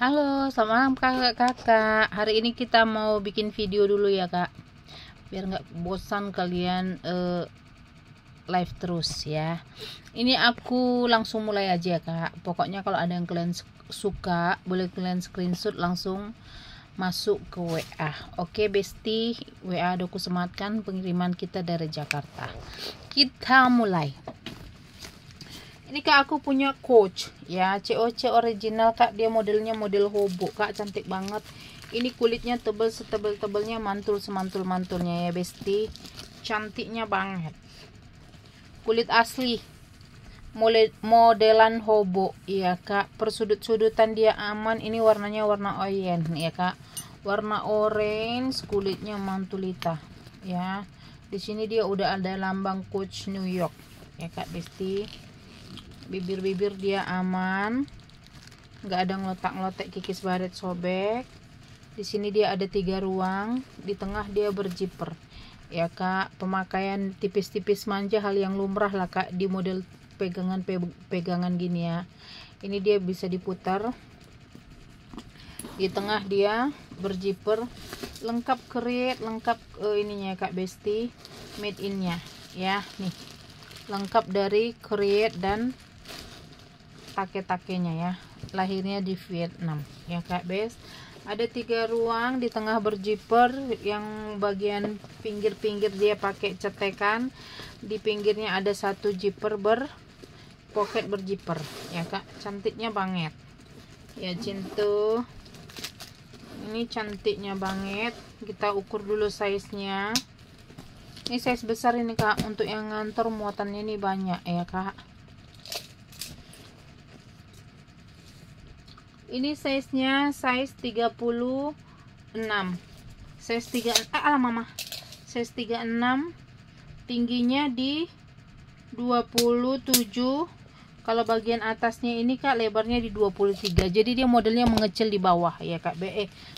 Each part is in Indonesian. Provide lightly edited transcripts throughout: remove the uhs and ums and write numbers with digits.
Halo, selamat malam kakak-kakak. Hari ini kita mau bikin video dulu ya kak, biar nggak bosan kalian live terus ya. Ini aku langsung mulai aja ya kak. Pokoknya kalau ada yang kalian suka, boleh kalian screenshot langsung masuk ke WA. Oke besti, WA aku sematkan pengiriman kita dari Jakarta. Kita mulai. Ini kak, aku punya coach ya, COC original kak. Dia modelnya model hobo kak, cantik banget. Ini kulitnya tebel setebel-tebelnya, mantul semantul-mantulnya ya besti. Cantiknya banget. Kulit asli, modelan hobo ya kak. Persudut-sudutan dia aman. Ini warnanya warna oranye ya kak, warna orange. Kulitnya mantulita ya. Di sini dia udah ada lambang Coach New York ya kak besti. Bibir-bibir dia aman, nggak ada ngelotak-ngelotek, kikis baret sobek. Di sini dia ada 3 ruang, di tengah dia berzipper ya kak. Pemakaian tipis-tipis manja, hal yang lumrah lah kak di model pegangan gini ya. Ini dia bisa diputar, di tengah dia berzipper, lengkap create, lengkap ininya kak besti, made innya ya. Nih lengkap dari create dan take-takenya ya. Lahirnya di Vietnam ya kak bes. Ada 3 ruang, di tengah berzipper, yang bagian pinggir-pinggir dia pakai cetekan. Di pinggirnya ada 1 zipper pocket berzipper ya kak. Cantiknya banget ya cintu. Ini cantiknya banget. Kita ukur dulu size nya. Ini size besar ini kak, untuk yang ngantor muatannya ini banyak ya kak. Ini size nya size 36, size 3 mama, size 36, tingginya di 27. Kalau bagian atasnya ini kak, lebarnya di 23. Jadi dia modelnya mengecil di bawah ya kak,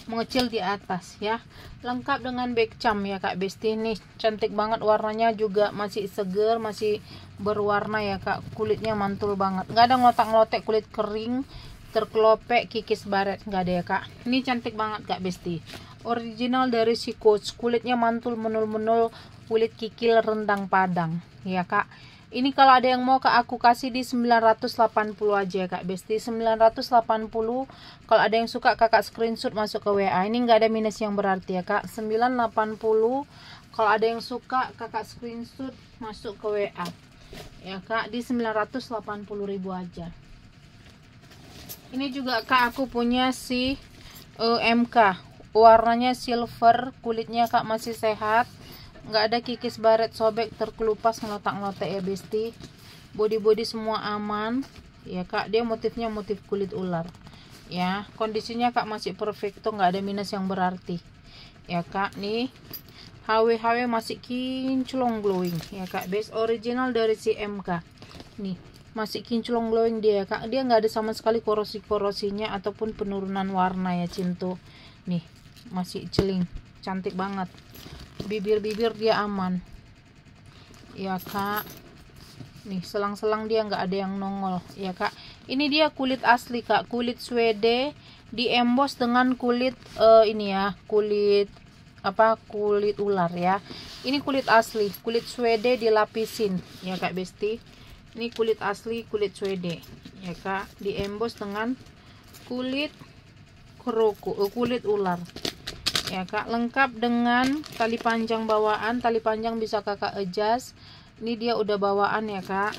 mengecil di atas ya. Lengkap dengan back cam ya kak besti. Nih cantik banget, warnanya juga masih seger, masih berwarna ya kak. Kulitnya mantul banget, nggak ada ngotak-ngotek kulit kering, terkelopek, kikis baret, nggak ada ya kak. Ini cantik banget kak besti, original dari si Coach. Kulitnya mantul, menul-menul, kulit kikil rendang padang ya kak. Ini kalau ada yang mau kak, aku kasih di 980 aja ya kak besti, 980. Kalau ada yang suka kakak screenshot masuk ke WA. Ini nggak ada minus yang berarti ya kak, 980. Kalau ada yang suka kakak screenshot masuk ke WA ya kak, di 980.000 aja. Ini juga kak, aku punya si MK, warnanya silver, kulitnya kak masih sehat, nggak ada kikis baret sobek, terkelupas, ngelotak-ngelotek ya besti. Body semua aman ya kak. Dia motifnya motif kulit ular ya. Kondisinya kak masih perfecto, nggak ada minus yang berarti ya kak. Nih HW masih kinclong glowing ya kak best, original dari si MK. Nih masih kinclong glowing dia kak. Dia nggak ada sama sekali korosinya ataupun penurunan warna ya cintu. Nih masih celing, cantik banget. Bibir dia aman ya kak. Nih selang-selang dia nggak ada yang nongol ya kak. Ini dia kulit asli kak, kulit Swede di emboss dengan kulit ini ya, kulit ular ya. Ini kulit asli, kulit Swede dilapisin ya kak besti. Ini kulit asli, kulit Swede ya kak, di emboss dengan kulit kulit ular ya kak. Lengkap dengan tali panjang bawaan, tali panjang bisa kakak adjust. Ini dia udah bawaan ya kak,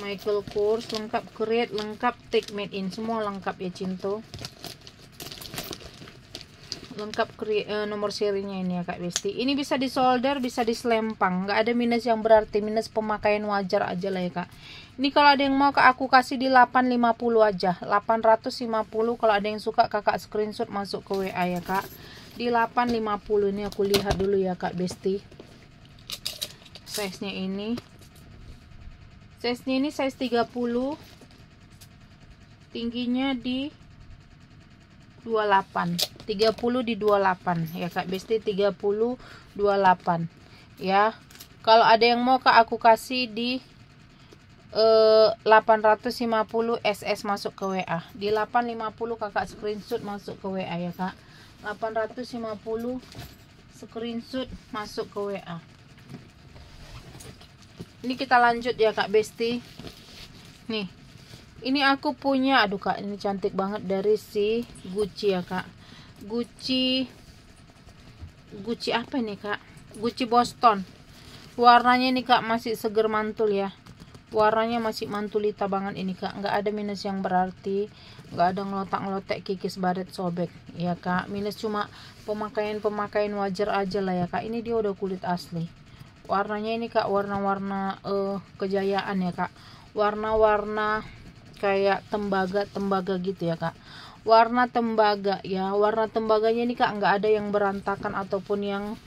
Michael Kors, lengkap create, lengkap take made in, semua lengkap ya cintu. Lengkap nomor serinya ini ya kak besti. Ini bisa disolder, bisa diselempang, nggak ada minus yang berarti, minus pemakaian wajar aja lah ya kak. Ini kalau ada yang mau kak, aku kasih di 850 aja, 850. Kalau ada yang suka kakak screenshot masuk ke WA ya kak, di 850. Ini aku lihat dulu ya kak besti. Size nya ini, size 30, tingginya di 28, 30 di 28 ya kak besti, 30 28 ya. Kalau ada yang mau kak, aku kasih di 850 SS masuk ke WA. Di 850 kakak screenshot masuk ke WA ya kak. 850 screenshot masuk ke WA. Ini kita lanjut ya kak Besti. Nih, ini aku punya, aduh kak, ini cantik banget dari si Gucci ya kak. Gucci apa ini kak? Gucci Boston. Warnanya ini kak masih seger mantul ya. Warnanya masih mantulita banget ini kak. Nggak ada minus yang berarti, nggak ada ngelotak-ngelotek, kikis, baret, sobek ya kak. Minus cuma pemakaian wajar aja lah ya kak. Ini dia udah kulit asli. Warnanya ini kak warna-warna kejayaan ya kak. Warna-warna kayak tembaga gitu ya kak. Warna tembaga ya. Warna tembaganya ini kak nggak ada yang berantakan ataupun yang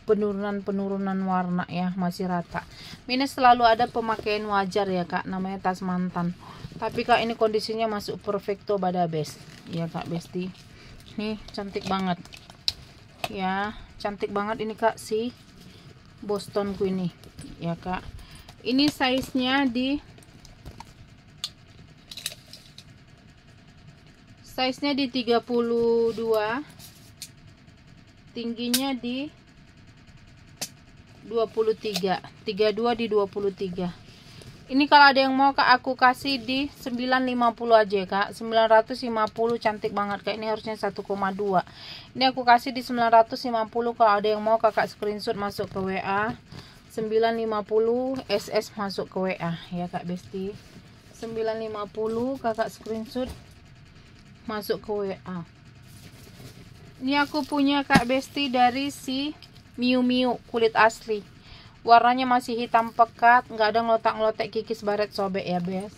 penurunan warna ya, masih rata. Minus selalu ada pemakaian wajar ya kak, namanya tas mantan. Tapi kak ini kondisinya masuk perfecto pada best ya kak Besti. Nih cantik banget ya, cantik banget ini kak si Bostonku ini ya kak. Ini size-nya di 32, tingginya di 23, 32 di 23. Ini kalau ada yang mau kak aku kasih di 950 aja ya kak. 950, cantik banget kak. Ini harusnya 1,2. Ini aku kasih di 950. Kalau ada yang mau kakak screenshot masuk ke WA. 950 SS masuk ke WA ya kak Besti. 950 kakak screenshot masuk ke WA. Ini aku punya kak Besti dari si Miu Miu kulit asli. Warnanya masih hitam pekat, nggak ada ngelotak-ngelotek, kikis, baret, sobek ya bes.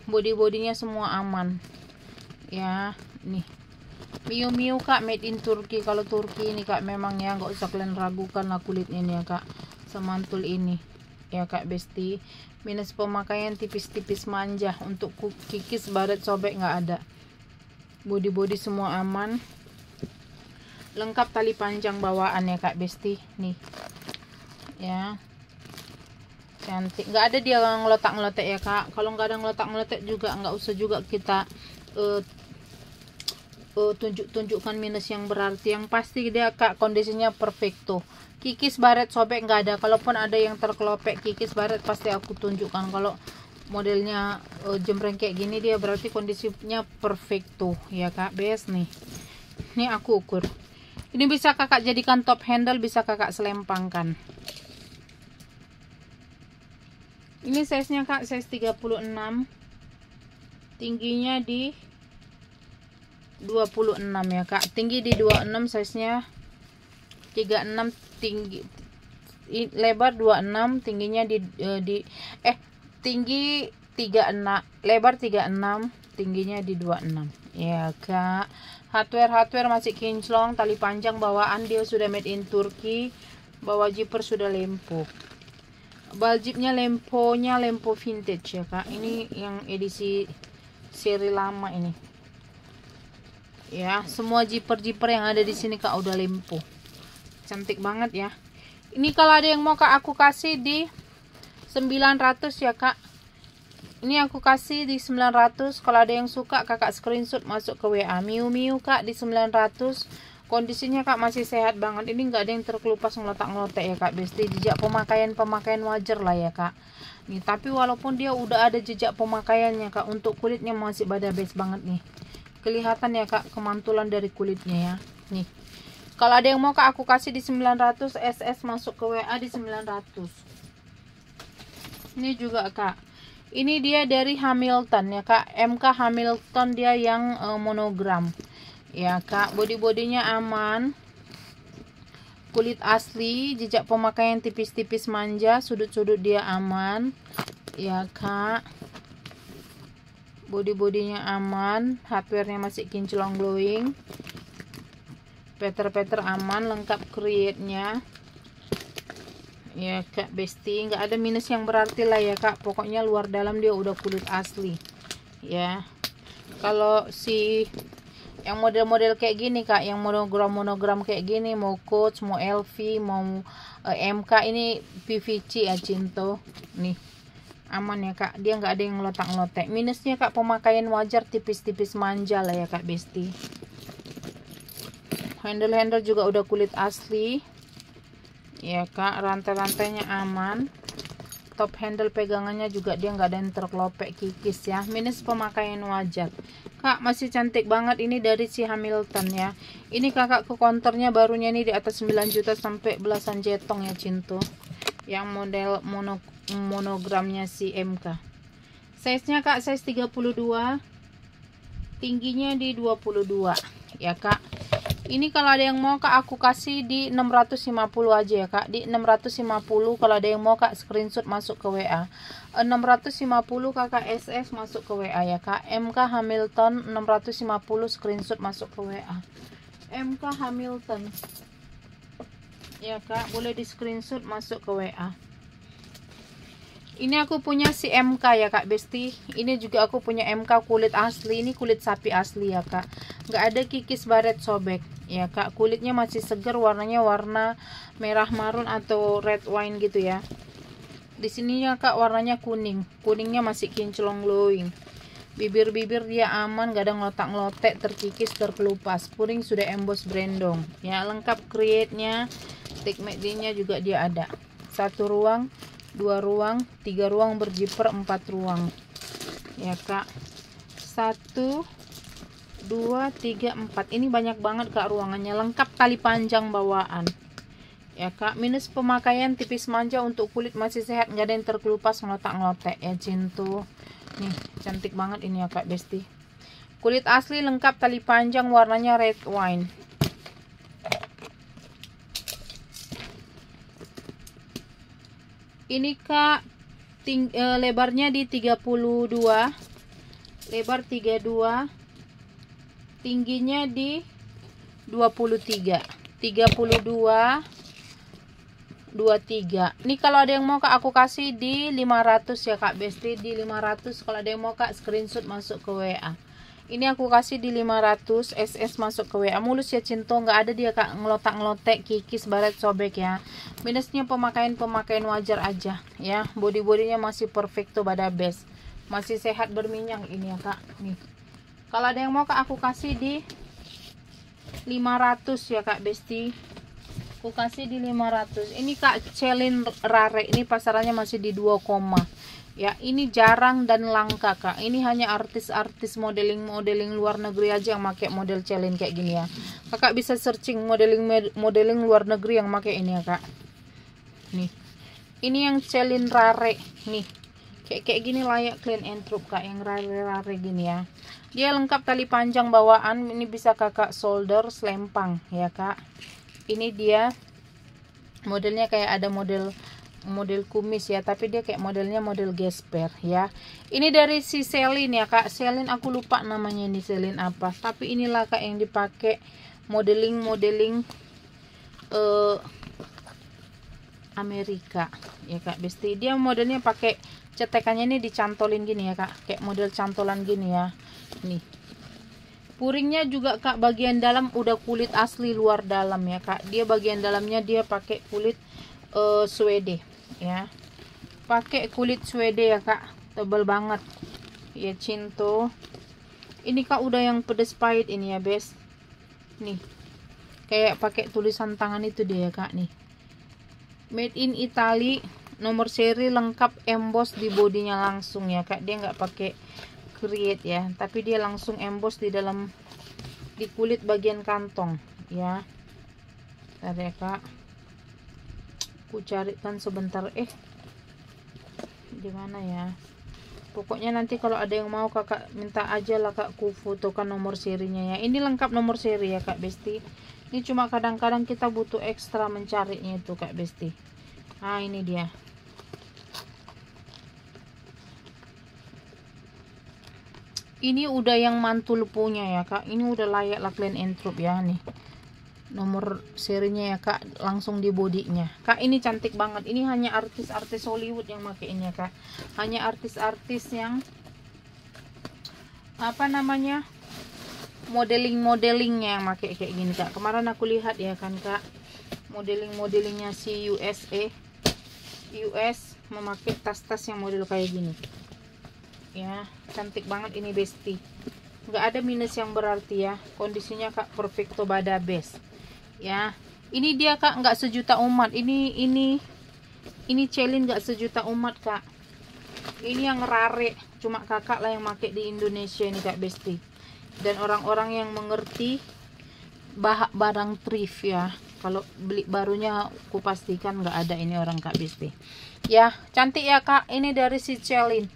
Bodinya semua aman ya. Nih Miu Miu kak, made in Turki. Kalau Turki ini kak memang ya nggak usah kalian ragukan lah kulitnya nih ya kak, semantul ini ya kak Besti. Minus pemakaian tipis-tipis manja, untuk kikis, baret, sobek nggak ada. Bodi semua aman, lengkap tali panjang bawaan ya kak Besti. Nih ya, cantik, nggak ada dia ngelotak-ngelotek ya kak. Kalau nggak ada ngelotak-ngelotek juga nggak usah juga kita tunjukkan minus yang berarti. Yang pasti dia kak kondisinya perfecto. Kikis, baret, sobek nggak ada. Kalaupun ada yang terkelopek kikis, baret pasti aku tunjukkan. Kalau modelnya jembreng kayak gini dia berarti kondisinya perfecto ya kak bes. Nih aku ukur. Ini bisa kakak jadikan top handle, bisa kakak selempangkan. Ini size nya kak, size 36, tingginya di 26 ya kak. Tinggi di 26, size nya 36, tinggi lebar 26, tingginya tinggi 36, lebar 36, tingginya di 26 ya kak. Hardware masih kinclong, tali panjang bawaan dia sudah made in Turki. Bawah zipper sudah lempo. Baljibnya lemponya lempo vintage ya kak. Ini yang edisi seri lama ini ya. Semua zipper yang ada di sini kak udah lempo. Cantik banget ya. Ini kalau ada yang mau kak aku kasih di 900 ya kak. Ini aku kasih di 900. Kalau ada yang suka kakak screenshot masuk ke WA. Miu Miu kak di 900. Kondisinya kak masih sehat banget. Ini nggak ada yang terkelupas ngelotak-ngelotek ya kak Besti. Jejak pemakaian wajar lah ya kak. Nih tapi walaupun dia udah ada jejak pemakaiannya kak, untuk kulitnya masih pada best banget nih. Kelihatan ya kak kemantulan dari kulitnya ya. Nih kalau ada yang mau kak aku kasih di 900 SS masuk ke WA di 900. Ini juga kak, ini dia dari Hamilton ya kak. MK Hamilton dia yang monogram ya kak. Bodinya aman, kulit asli, jejak pemakaian tipis-tipis manja, sudut-sudut dia aman ya kak. Bodinya aman, hardware-nya masih kinclong glowing, peter aman, lengkap create-nya ya kak Besti. Nggak ada minus yang berarti lah ya kak. Pokoknya luar dalam dia udah kulit asli ya. Kalau si yang model-model kayak gini kak, yang monogram kayak gini, mau Coach, mau LV, mau MK ini PVC ya Cinto. Nih aman ya kak, dia nggak ada yang ngelotak-ngelotek. Minusnya kak, pemakaian wajar, tipis-tipis manja lah ya kak besti. Handle juga udah kulit asli ya kak, rantai-rantainya aman. Top handle pegangannya juga dia nggak ada yang terkelopek kikis ya. Minus pemakaian wajar kak, masih cantik banget ini dari si Hamilton ya. Ini kakak ke counternya barunya ini di atas 9 juta sampai belasan jetong ya Cinto, yang model monogramnya si MK. Size nya kak size 32, tingginya di 22 ya kak. Ini kalau ada yang mau kak, aku kasih di 650 aja ya kak, di 650. Kalau ada yang mau kak, screenshot masuk ke WA. 650 kakak SS masuk ke WA ya kak. MK Hamilton 650, screenshot masuk ke WA. MK Hamilton ya kak, boleh di screenshot masuk ke WA. Ini aku punya si MK ya kak besti. Ini juga aku punya MK kulit asli. Ini kulit sapi asli ya kak, nggak ada kikis baret sobek ya kak. Kulitnya masih segar, warnanya warna merah marun atau red wine gitu ya. Di sini ya kak warnanya kuning, kuningnya masih kinclong glowing. Bibir-bibir dia aman, gak ada ngelotak-ngelotek, terkikis, terkelupas. Puring sudah emboss brandong ya. Lengkap create-nya, stick MACD-nya juga dia ada. 1 ruang, 2 ruang, 3 ruang berjiper, 4 ruang ya kak. 1 2 3 4, ini banyak banget kak ruangannya. Lengkap tali panjang bawaan ya kak. Minus pemakaian, tipis manja, untuk kulit masih sehat, nggak ada yang terkelupas ngelotak-ngelotek ya Cinto. Nih cantik banget ini ya kak besti. Kulit asli, lengkap tali panjang, warnanya red wine. Ini kak lebarnya di 32, lebar 32, tingginya di 23, 32 23. Ini kalau ada yang mau kak, aku kasih di 500 ya kak besti, di 500. Kalau ada yang mau kak, screenshot masuk ke WA. Ini aku kasih di 500 SS masuk ke WA. Mulus ya Cinto, nggak ada dia kak ngelotak-ngelotek, kikis, baret sobek ya. Minusnya pemakaian wajar aja ya. Body-bodinya masih perfecto pada base, masih sehat berminyak ini ya kak. Nih kalau ada yang mau kak, aku kasih di 500 ya kak besti. Aku kasih di 500. Ini kak Celine Rare, ini pasarannya masih di 2, ya. Ini jarang dan langka kak. Ini hanya artis-artis modeling luar negeri aja yang pakai model Celine kayak gini ya. Kakak bisa searching modeling luar negeri yang pakai ini ya kak. Nih ini yang Celine Rare nih, kayak gini layak clean and true kak, yang rare gini ya. Dia lengkap tali panjang bawaan. Ini bisa kakak solder, selempang ya kak. Ini dia modelnya kayak ada model kumis ya, tapi dia kayak modelnya model gesper ya. Ini dari si Celine ya kak. Celine aku lupa namanya ini, Celine apa, tapi inilah kak yang dipakai modeling Amerika ya kak besti. Dia modelnya pakai cetekannya ini dicantolin gini ya kak, kayak model cantolan gini ya. Nih puringnya juga kak, bagian dalam udah kulit asli luar dalam ya kak. Dia bagian dalamnya dia pakai kulit Swede ya, pakai kulit Swede ya kak, tebal banget ya Cinto. Ini kak udah yang pedes pahit ini ya bes. Nih kayak pakai tulisan tangan itu dia ya kak. Nih made in Italy, nomor seri lengkap, emboss di bodinya langsung ya kak. Dia nggak pakai create ya, tapi dia langsung emboss di dalam, di kulit bagian kantong ya. Bentar ya kak, aku carikan sebentar. Di mana ya? Pokoknya nanti kalau ada yang mau kakak minta aja lah kak, aku fotokan nomor serinya ya. Ini lengkap nomor seri ya kak besti. Ini cuma kadang-kadang kita butuh ekstra mencarinya itu kak besti. Nah ini dia. Ini udah yang mantul punya ya kak. Ini udah layak lah clean and true ya. Nih nomor serinya ya kak, langsung di bodinya kak. Ini cantik banget. Ini hanya artis-artis Hollywood yang makainya kak. Hanya artis-artis yang apa namanya, modelingnya yang pakai kayak gini kak. Kemarin aku lihat ya kan kak, modelingnya si US memakai tas-tas yang model kayak gini ya. Cantik banget ini besti, nggak ada minus yang berarti ya. Kondisinya kak perfecto bada best ya. Ini dia kak nggak sejuta umat, ini celin nggak sejuta umat kak. Ini yang rare, cuma kakak lah yang pakai di Indonesia ini kak besti, dan orang-orang yang mengerti barang thrift ya. Kalau beli barunya aku pastikan nggak ada ini orang kak besti ya. Cantik ya kak, ini dari si Celine.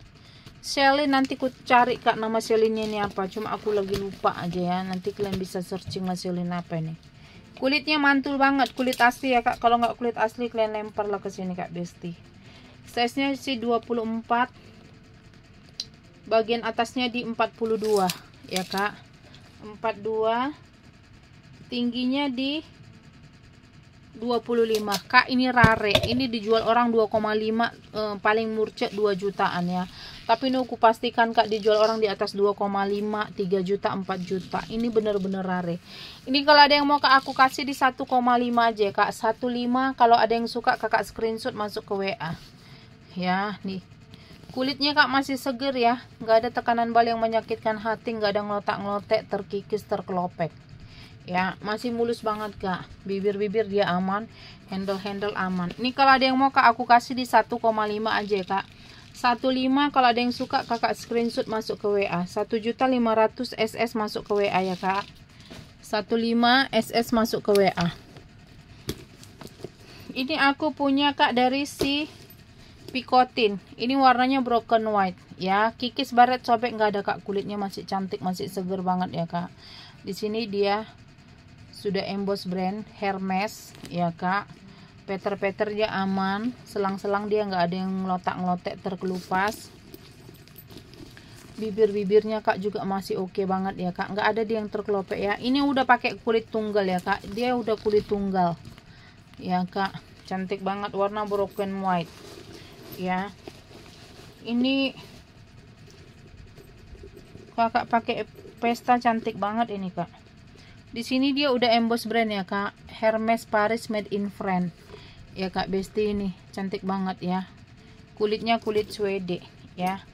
Nanti ku cari kak nama Celine-nya ini apa, cuma aku lagi lupa aja ya. Nanti kalian bisa searching lah Celine apa ini. Kulitnya mantul banget, kulit asli ya kak. Kalau nggak kulit asli kalian lempar lah ke sini kak besti. Size nya si 24, bagian atasnya di 42 ya kak, 42, tingginya di 25 kak. Ini rare, ini dijual orang 2,5, paling murcek 2 jutaan ya. Tapi ini aku pastikan kak dijual orang di atas 2,5, 3 juta, 4 juta. Ini bener-bener rare. Ini kalau ada yang mau kak aku kasih di 1,5 aja kak, 1,5. Kalau ada yang suka kakak screenshot masuk ke WA ya. Nih kulitnya kak masih seger ya, nggak ada tekanan bal yang menyakitkan hati, nggak ada ngelotak-ngelotek, terkikis, terkelopek ya. Masih mulus banget kak, bibir-bibir dia aman, handle aman. Ini kalau ada yang mau kak aku kasih di 1,5 aja kak, 1,5. Kalau ada yang suka kakak screenshot masuk ke WA. 1.500.000 SS masuk ke WA ya kak, 1,5 SS masuk ke WA. Ini aku punya kak dari si Picotin, ini warnanya broken white ya. Kikis baret sobek nggak ada kak, kulitnya masih cantik, masih seger banget ya kak. Di sini dia sudah emboss brand Hermes ya kak. Peter dia aman, selang-selang dia nggak ada yang ngelotak-ngelotek, terkelupas. Bibirnya kak juga masih oke banget ya kak, nggak ada dia yang terkelopek ya. Ini udah pakai kulit tunggal ya kak, dia udah kulit tunggal ya kak. Cantik banget, warna broken white ya. Ini kakak pakai pesta, cantik banget ini kak. Di sini dia udah emboss brand ya kak, Hermes Paris made in France ya kak besti. Ini cantik banget ya, kulitnya kulit Swede ya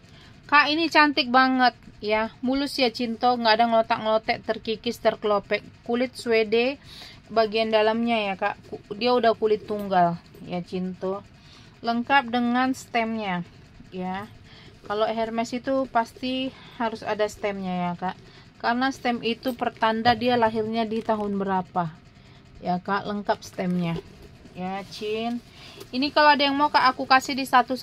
kak. Ini cantik banget ya, mulus ya cinto, nggak ada ngelotak-ngelotek, terkikis, terkelopek. Kulit Swede bagian dalamnya ya kak, dia udah kulit tunggal ya cinto, lengkap dengan stemnya ya. Kalau Hermes itu pasti harus ada stemnya ya kak, karena stem itu pertanda dia lahirnya di tahun berapa ya kak. Lengkap stemnya ya cin. Ini kalau ada yang mau kak aku kasih di 1.150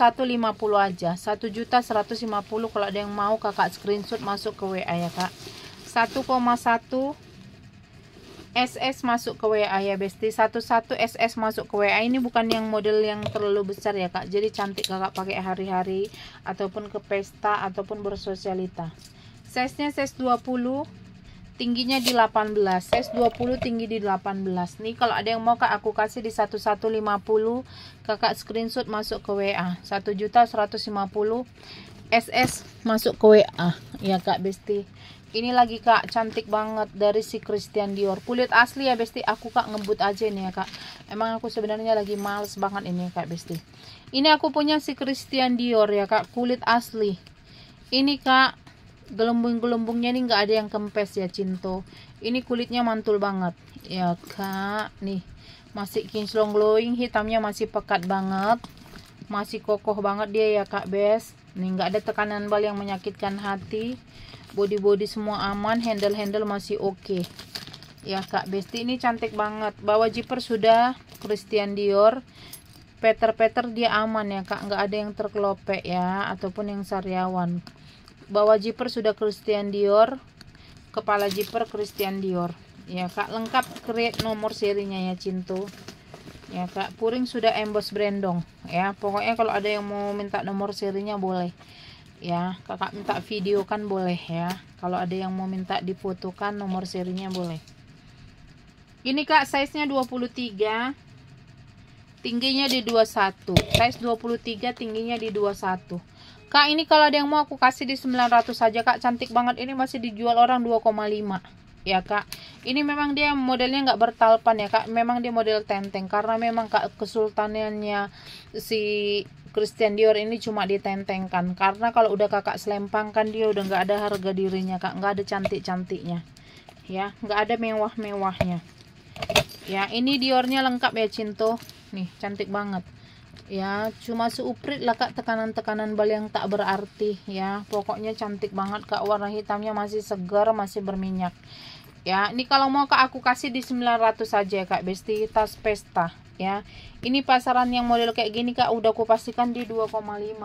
aja, 1.150.000. Kalau ada yang mau kakak screenshot masuk ke WA ya kak. 1,1 SS masuk ke WA ya besti, 11 SS masuk ke WA. Ini bukan yang model yang terlalu besar ya kak, jadi cantik kakak pakai hari-hari ataupun ke pesta ataupun bersosialita. Size nya size 20, tingginya di 18, size 20 tinggi di 18. Nih kalau ada yang mau kak aku kasih di 1.150, kakak screenshot masuk ke WA. 1.150.000 SS masuk ke WA ya kak besti. Ini lagi kak, cantik banget dari si Christian Dior, kulit asli ya besti. Aku kak ngebut aja ini ya kak, emang aku sebenarnya lagi males banget ini kak besti. Ini aku punya si Christian Dior ya kak, kulit asli. Ini kak gelembung-gelembungnya ini nggak ada yang kempes ya cinto. Ini kulitnya mantul banget ya kak. Nih masih kinclong glowing, hitamnya masih pekat banget, masih kokoh banget dia ya kak bes. Nih nggak ada tekanan bal yang menyakitkan hati, body semua aman, handle masih oke ya kak besti. Ini cantik banget, bawa zipper sudah Christian Dior, Peter dia aman ya kak, nggak ada yang terkelopek ya ataupun yang sariawan. Bawa zipper sudah Christian Dior, kepala zipper Christian Dior ya kak. Lengkap create nomor serinya ya cinto ya kak. Puring sudah emboss brandong ya. Pokoknya kalau ada yang mau minta nomor serinya boleh ya, kakak minta video kan boleh ya. Kalau ada yang mau minta difotokan nomor serinya boleh. Ini kak size nya 23, tingginya di 21, size 23, tingginya di 21 kak. Ini kalau ada yang mau aku kasih di 900 saja kak, cantik banget. Ini masih dijual orang 2,5 ya kak. Ini memang dia modelnya nggak bertalpan ya kak, memang dia model tenteng, karena memang kak kesultanannya si Christian Dior ini cuma ditentengkan, karena kalau udah kakak selempangkan dia udah nggak ada harga dirinya kak, nggak ada cantik-cantiknya ya, nggak ada mewah-mewahnya ya. Ini Diornya lengkap ya Cinto, nih cantik banget ya, cuma seuprit lah kak, tekanan-tekanan bal yang tak berarti ya, pokoknya cantik banget kak, warna hitamnya masih segar, masih berminyak ya. Ini kalau mau kak aku kasih di 900 saja ya kak Besti, tas pesta ya. Ini pasaran yang model kayak gini kak udah aku pastikan di 2,5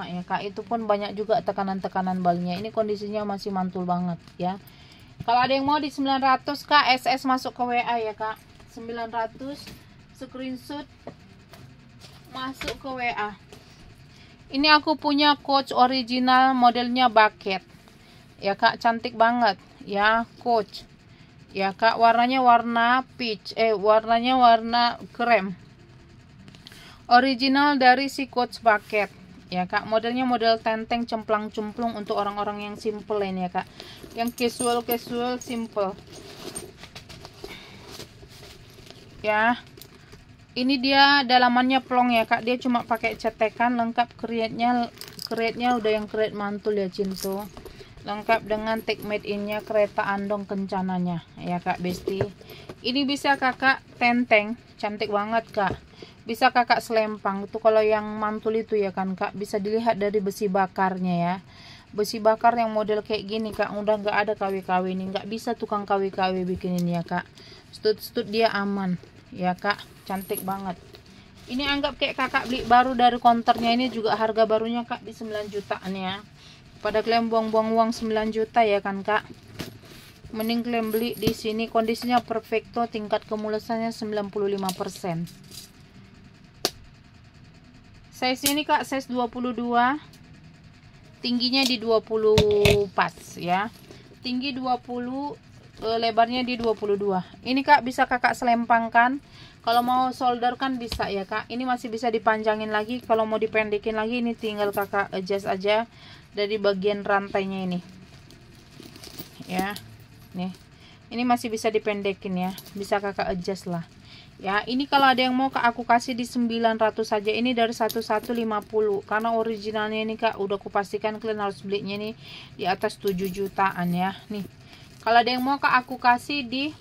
ya kak, itu pun banyak juga tekanan-tekanan balnya, ini kondisinya masih mantul banget ya. Kalau ada yang mau di 900 kak, SS masuk ke WA ya kak, 900 screenshot masuk ke WA. Ini aku punya Coach original, modelnya bucket ya kak, cantik banget ya Coach ya kak, warnanya warna peach, warnanya warna krem, original dari si Coach bucket ya kak. Modelnya model tenteng cemplang-cemplung untuk orang-orang yang simple ini ya kak, yang casual simple ya. Ini dia dalamannya plong ya kak, dia cuma pakai cetekan, lengkap create-nya udah yang create mantul ya Cinto, lengkap dengan tag made in-nya, kereta andong kencananya ya kak Besti. Ini bisa kakak tenteng, cantik banget kak, bisa kakak selempang itu. Kalau yang mantul itu ya kan kak, bisa dilihat dari besi bakarnya ya, besi bakar yang model kayak gini kak, udah nggak ada KW-KW ini, nggak bisa tukang KW-KW bikin ini ya kak, stud dia aman ya kak, cantik banget. Ini anggap kayak kakak beli baru dari konternya, ini juga harga barunya kak di 9 jutaan ya. Pada kalian buang-buang uang 9 juta ya kan kak, mending kalian beli di sini, kondisinya perfecto, tingkat kemulusannya 95%. Size ini kak size 22, tingginya di 20 pas ya, tinggi 20, lebarnya di 22. Ini kak bisa kakak selempangkan, kalau mau solder kan bisa ya kak, ini masih bisa dipanjangin lagi, kalau mau dipendekin lagi ini tinggal kakak adjust aja dari bagian rantainya ini ya. Nih ini masih bisa dipendekin ya, bisa kakak adjust lah ya. Ini kalau ada yang mau kak aku kasih di 900 saja, ini dari 1150, karena originalnya ini kak udah aku pastikan kalian harus belinya nih di atas 7 jutaan ya. Nih kalau ada yang mau kak aku kasih di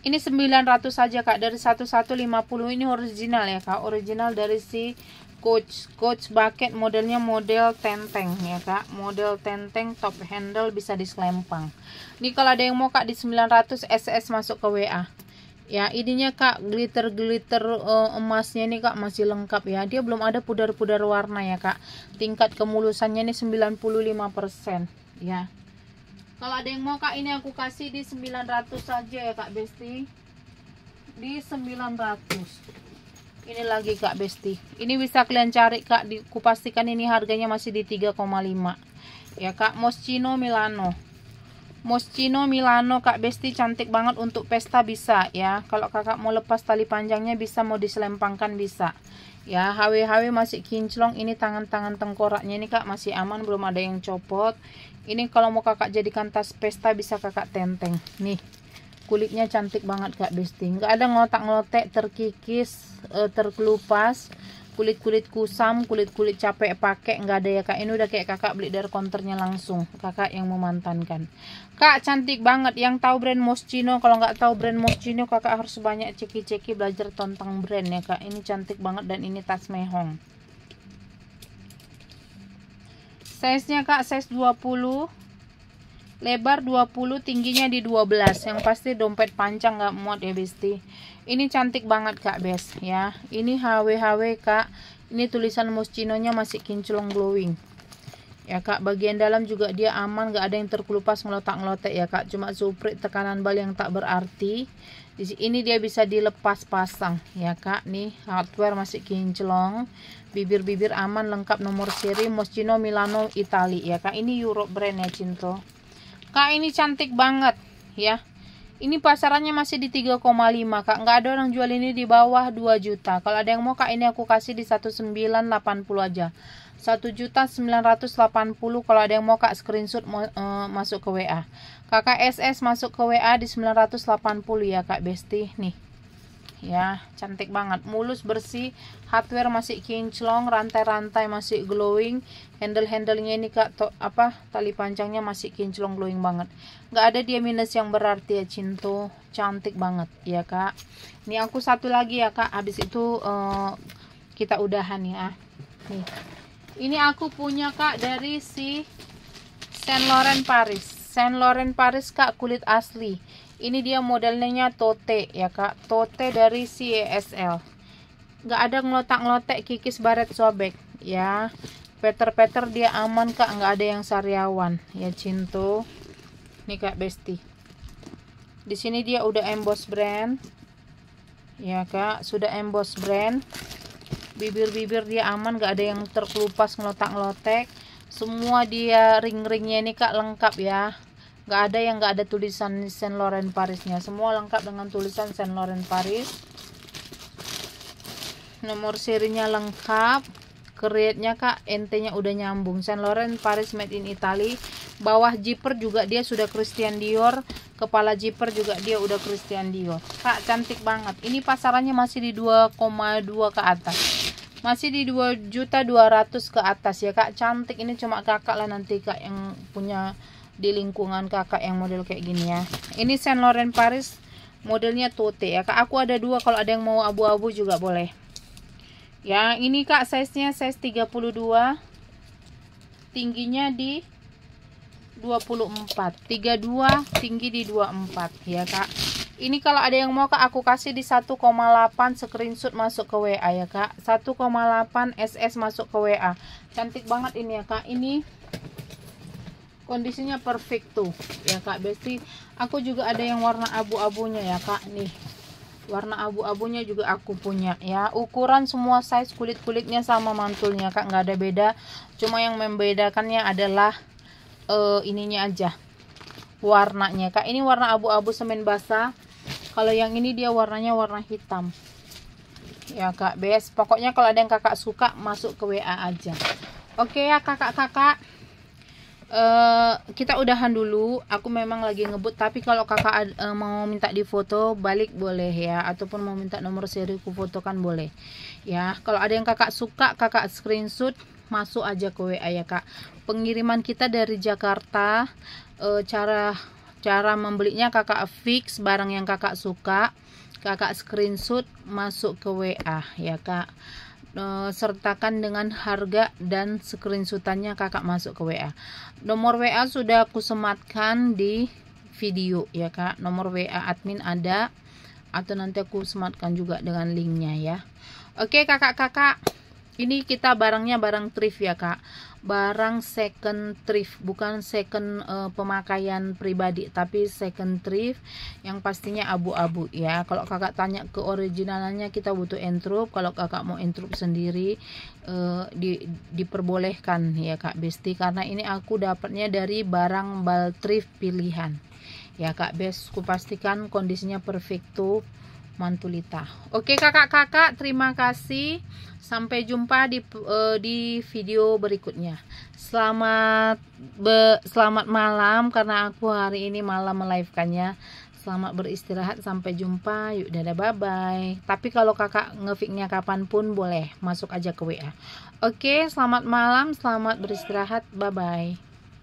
ini 900 saja kak, dari 1150. Ini original ya kak, original dari si Coach bucket, modelnya model tenteng ya kak, model tenteng, top handle, bisa diselempang. Ini kalau ada yang mau kak di 900, SS masuk ke WA ya. Ininya kak glitter emasnya ini kak masih lengkap ya, dia belum ada pudar-pudar warna ya kak, tingkat kemulusannya ini 95% ya. Kalau ada yang mau kak, ini aku kasih di 900 saja ya kak Besti, di 900. Ini lagi kak Besti, ini bisa kalian cari kak, kupastikan ini harganya masih di 3,5 ya kak. Moschino Milano kak Besti, cantik banget untuk pesta bisa ya. Kalau kakak mau lepas tali panjangnya bisa, mau diselempangkan bisa ya. HW masih kinclong, ini tangan-tangan tengkoraknya ini kak masih aman, belum ada yang copot. Ini kalau mau kakak jadikan tas pesta bisa kakak tenteng. Nih kulitnya cantik banget kak Besti, nggak ada ngotak-ngotek, terkikis, terkelupas, kulit kusam, kulit capek pakai, nggak ada ya kak. Ini udah kayak kakak beli dari konternya langsung, kakak yang memantankan kak, cantik banget. Yang tahu brand Moschino, kalau nggak tahu brand Moschino kakak harus banyak ceki-ceki, belajar tentang brand ya kak. Ini cantik banget, dan ini tas mehong. Size nya kak size 20, lebar 20, tingginya di 12. Yang pasti dompet panjang nggak muat ya Besti. Ini cantik banget kak Bes ya. Ini HW kak, ini tulisan Moschino-nya masih kinclong glowing ya kak. Bagian dalam juga dia aman, nggak ada yang terkelupas ngelotak-ngelotek ya kak, cuma suprit tekanan bal yang tak berarti. Di sini dia bisa dilepas pasang ya kak. Nih hardware masih kinclong, bibir aman, lengkap nomor seri Moschino Milano Itali ya kak. Ini Europe brand ya Cinto kak, ini cantik banget ya. Ini pasarannya masih di 3,5 kak, nggak ada orang jual ini di bawah 2 juta. Kalau ada yang mau kak, ini aku kasih di 1980 aja, 1.980.000. Kalau ada yang mau Kak screenshot masuk ke WA. Kakak SS masuk ke WA di 980 ya Kak Besti nih. Ya, cantik banget, mulus, bersih, hardware masih kinclong, rantai-rantai masih glowing, handle-handlenya ini Kak, tali pancangnya masih kinclong, glowing banget. Nggak ada dia minus yang berarti ya Cinto, cantik banget ya Kak. Ini aku satu lagi ya Kak, habis itu kita udahan ya. Nih, ini aku punya Kak dari si Saint Laurent Paris. Saint Laurent Paris Kak, kulit asli. Ini dia modelnya tote ya Kak, tote dari CESL. Nggak ada ngelotak-ngelotek, kikis, baret, sobek ya. Peter dia aman Kak, nggak ada yang sariawan ya Cinto. Nih Kak Besti. Di sini dia udah emboss brand. Ya Kak, sudah emboss brand. Bibir-bibir dia aman, nggak ada yang terkelupas ngelotak-ngelotek. Semua dia ring-ringnya ini Kak lengkap ya. Nggak ada yang nggak ada tulisan Saint Laurent Parisnya, semua lengkap dengan tulisan Saint Laurent Paris. Nomor serinya lengkap, create-nya Kak, NT-nya udah nyambung. Saint Laurent Paris made in Italy. Bawah zipper juga dia sudah Christian Dior, kepala zipper juga dia udah Christian Dior. Kak, cantik banget. Ini pasarannya masih di 2,2 ke atas. Masih di 2.200.000 ke atas ya Kak. Cantik, ini cuma Kakak lah nanti Kak yang punya di lingkungan Kakak yang model kayak gini ya. Ini Saint Laurent Paris, modelnya tote ya Kak. Aku ada dua, kalau ada yang mau abu-abu juga boleh. Ya, ini Kak size-nya size 32. Tingginya di 24. 32, tinggi di 24 ya Kak. Ini kalau ada yang mau Kak, aku kasih di 1,8, screenshot masuk ke WA ya Kak. 1,8 SS masuk ke WA. Cantik banget ini ya Kak. Ini kondisinya perfect tuh ya Kak Besti. Aku juga ada yang warna abu-abunya ya Kak. Nih, warna abu-abunya juga aku punya ya. Ukuran semua size, kulit-kulitnya sama, mantulnya Kak, nggak ada beda. Cuma yang membedakannya adalah ininya aja, warnanya Kak. Ini warna abu-abu semen basah. Kalau yang ini dia warnanya warna hitam ya Kak Bes. Pokoknya kalau ada yang Kakak suka masuk ke WA aja. Oke ya kakak-kakak, kita udahan dulu. Aku memang lagi ngebut, tapi kalau Kakak mau minta di foto balik boleh ya, ataupun mau minta nomor seri ku fotokan boleh ya. Kalau ada yang Kakak suka, Kakak screenshot masuk aja ke WA ya Kak. Pengiriman kita dari Jakarta. Cara membelinya Kakak fix barang yang Kakak suka, Kakak screenshot masuk ke WA ya Kak. Sertakan dengan harga dan screenshotannya Kakak masuk ke WA. Nomor WA sudah aku sematkan di video ya Kak. Nomor WA admin ada, atau nanti aku sematkan juga dengan linknya ya. Oke kakak-kakak, ini kita barangnya barang thrift ya Kak. Barang second thrift, bukan second pemakaian pribadi, tapi second thrift yang pastinya abu-abu ya. Kalau Kakak tanya ke originalannya, kita butuh entrup. Kalau Kakak mau entrup sendiri diperbolehkan ya Kak Besti, karena ini aku dapatnya dari barang bal thrift pilihan ya Kak Bes. Ku pastikan kondisinya perfecto, mantulita. Oke kakak-kakak, terima kasih. Sampai jumpa di video berikutnya. Selamat malam, karena aku hari ini malam melive-kannya. Selamat beristirahat, sampai jumpa. Yuk dadah, bye bye. Tapi kalau kakak ngefiknya kapanpun boleh, masuk aja ke WA. Oke, selamat malam, selamat beristirahat, bye bye.